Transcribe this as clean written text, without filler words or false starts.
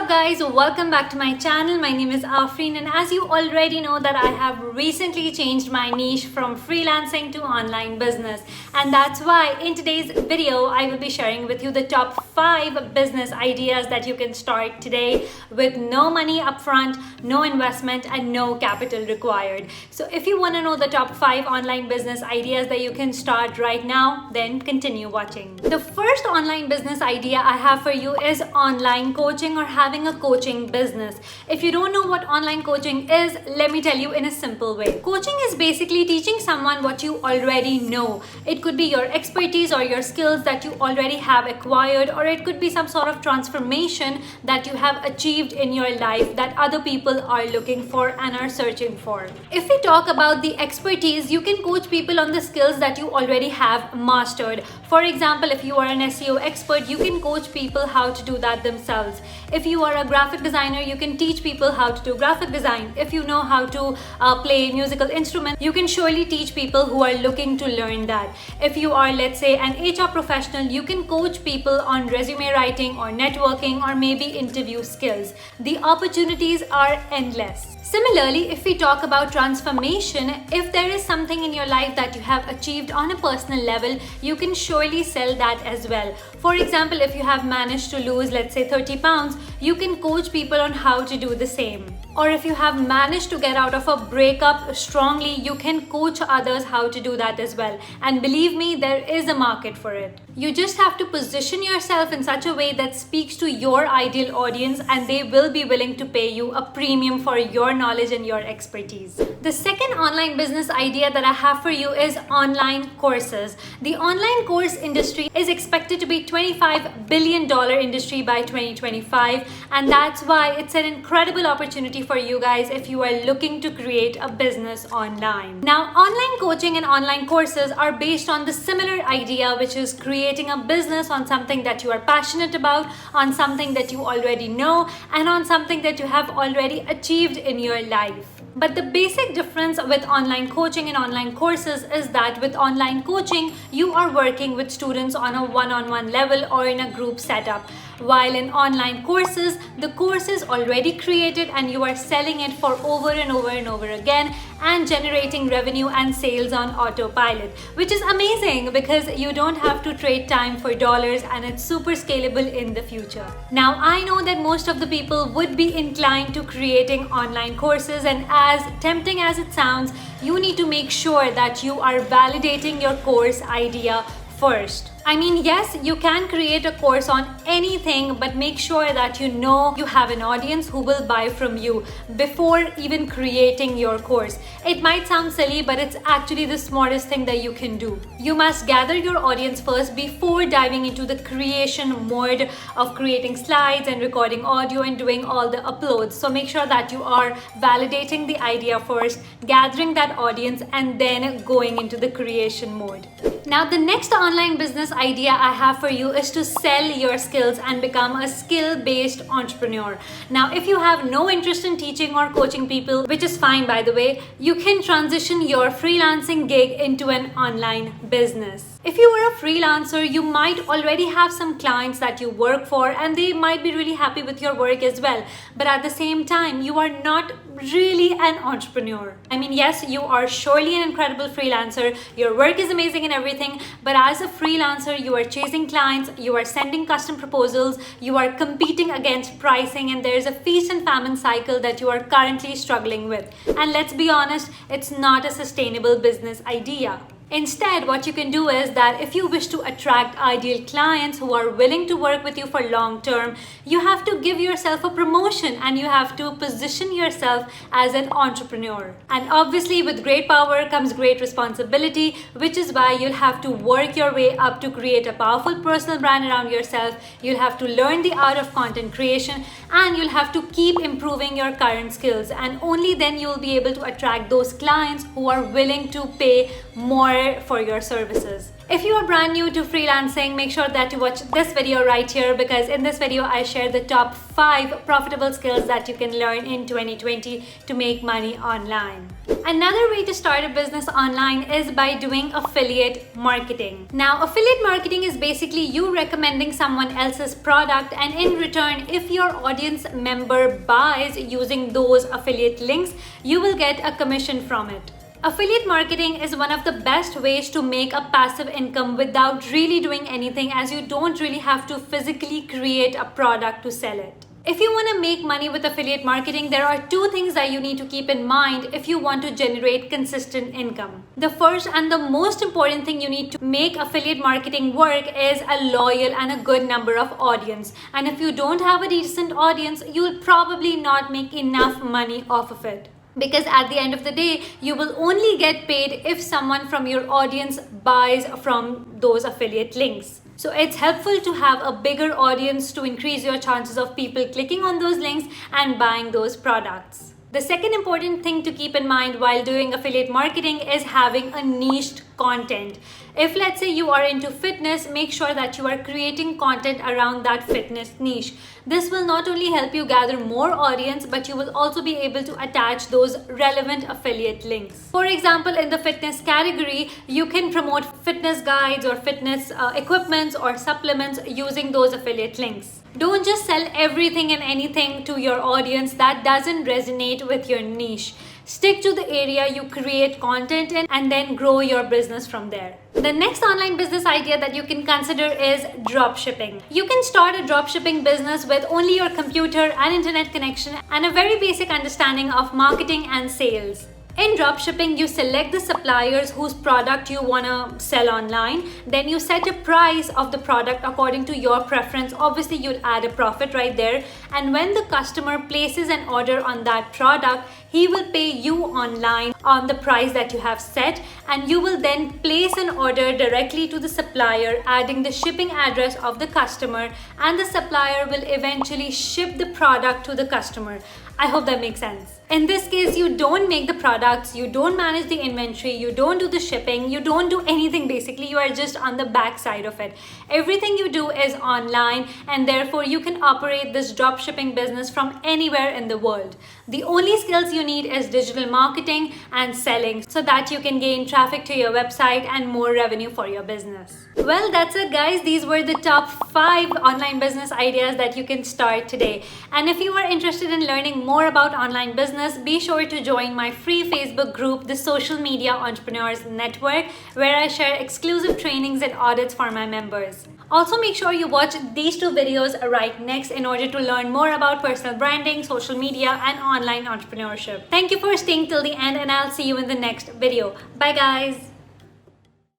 up guys, welcome back to my channel. My name is Afreen, and as you already know that I have recently changed my niche from freelancing to online business, and that's why in today's video I will be sharing with you the top 5 business ideas that you can start today with no money upfront, no investment and no capital required. So if you want to know the top 5 online business ideas that you can start right now, then continue watching. The first online business idea I have for you is online coaching or having a coaching business. If you don't know what online coaching is, let me tell you in a simple way. Coaching is basically teaching someone what you already know. It could be your expertise or your skills that you already have acquired, or it could be some sort of transformation that you have achieved in your life that other people are looking for and are searching for. If we talk about the expertise, you can coach people on the skills that you already have mastered. For example, if you are an SEO expert, you can coach people how to do that themselves. If you are a graphic designer, you can teach people how to do graphic design. If you know how to play musical instruments, you can surely teach people who are looking to learn that. If you are, let's say, an HR professional, you can coach people on resume writing or networking or maybe interview skills. The opportunities are endless. Similarly, if we talk about transformation, if there is something in your life that you have achieved on a personal level, you can surely sell that as well. For example, if you have managed to lose, let's say, 30 pounds, you can coach people on how to do the same. Or if you have managed to get out of a breakup strongly, you can coach others how to do that as well. And believe me, there is a market for it. You just have to position yourself in such a way that speaks to your ideal audience, and they will be willing to pay you a premium for your knowledge and your expertise. The second online business idea that I have for you is online courses. The online course industry is expected to be $25 billion industry by 2025, and that's why it's an incredible opportunity for you guys if you are looking to create a business online. Now, online coaching and online courses are based on the similar idea, which is creating a business on something that you are passionate about, on something that you already know, and on something that you have already achieved in your life. But the basic difference with online coaching and online courses is that with online coaching, you are working with students on a one-on-one level or in a group setup. While in online courses, the course is already created and you are selling it for over and over and over again and generating revenue and sales on autopilot, which is amazing because you don't have to trade time for dollars, and it's super scalable in the future. Now, I know that most of the people would be inclined to creating online courses, and as tempting as it sounds, you need to make sure that you are validating your course idea first. I mean, yes, you can create a course on anything, but make sure that you know you have an audience who will buy from you before even creating your course. It might sound silly, but it's actually the smartest thing that you can do. You must gather your audience first before diving into the creation mode of creating slides and recording audio and doing all the uploads. So make sure that you are validating the idea first, gathering that audience, and then going into the creation mode. Now, the next online business idea I have for you is to sell your skills and become a skill-based entrepreneur. Now, if you have no interest in teaching or coaching people, which is fine by the way, you can transition your freelancing gig into an online business. If you are a freelancer, you might already have some clients that you work for and they might be really happy with your work as well. But at the same time, you are not really an entrepreneur. I mean, yes, you are surely an incredible freelancer. Your work is amazing and everything. But as a freelancer, you are chasing clients, you are sending custom proposals, you are competing against pricing, and there's a feast and famine cycle that you are currently struggling with. And let's be honest, it's not a sustainable business idea. Instead, what you can do is that if you wish to attract ideal clients who are willing to work with you for long term, you have to give yourself a promotion and you have to position yourself as an entrepreneur. And obviously, with great power comes great responsibility, which is why you'll have to work your way up to create a powerful personal brand around yourself. You'll have to learn the art of content creation, and you'll have to keep improving your current skills. And only then you'll be able to attract those clients who are willing to pay more for your services. If you are brand new to freelancing, make sure that you watch this video right here, because in this video I share the top 5 profitable skills that you can learn in 2020 to make money online. Another way to start a business online is by doing affiliate marketing. Now, affiliate marketing is basically you recommending someone else's product, and in return, if your audience member buys using those affiliate links, you will get a commission from it. Affiliate marketing is one of the best ways to make a passive income without really doing anything, as you don't really have to physically create a product to sell it. If you want to make money with affiliate marketing, there are 2 things that you need to keep in mind if you want to generate consistent income. The first and the most important thing you need to make affiliate marketing work is a loyal and a good number of audience. And if you don't have a decent audience, you'll probably not make enough money off of it. Because at the end of the day, you will only get paid if someone from your audience buys from those affiliate links. So it's helpful to have a bigger audience to increase your chances of people clicking on those links and buying those products. The second important thing to keep in mind while doing affiliate marketing is having a niched content. If, let's say, you are into fitness, make sure that you are creating content around that fitness niche. This will not only help you gather more audience, but you will also be able to attach those relevant affiliate links. For example, in the fitness category, you can promote fitness guides or fitness equipments or supplements using those affiliate links. Don't just sell everything and anything to your audience that doesn't resonate with your niche. Stick to the area you create content in and then grow your business from there. The next online business idea that you can consider is dropshipping. You can start a dropshipping business with only your computer and internet connection and a very basic understanding of marketing and sales. In dropshipping, you select the suppliers whose product you want to sell online. Then you set a price of the product according to your preference. Obviously, you'll add a profit right there. And when the customer places an order on that product, he will pay you online on the price that you have set. And you will then place an order directly to the supplier, adding the shipping address of the customer. And the supplier will eventually ship the product to the customer. I hope that makes sense. In this case, you don't make the products, you don't manage the inventory, you don't do the shipping, you don't do anything basically. You are just on the back side of it. Everything you do is online, and therefore you can operate this dropshipping business from anywhere in the world. The only skills you need is digital marketing and selling, so that you can gain traffic to your website and more revenue for your business. Well, that's it guys. These were the top 5 online business ideas that you can start today. And if you are interested in learning more about online business, be sure to join my free Facebook group, the Social Media Entrepreneurs Network, where I share exclusive trainings and audits for my members. Also, make sure you watch these 2 videos right next in order to learn more about personal branding, social media, and online entrepreneurship. Thank you for staying till the end, and I'll see you in the next video. Bye guys.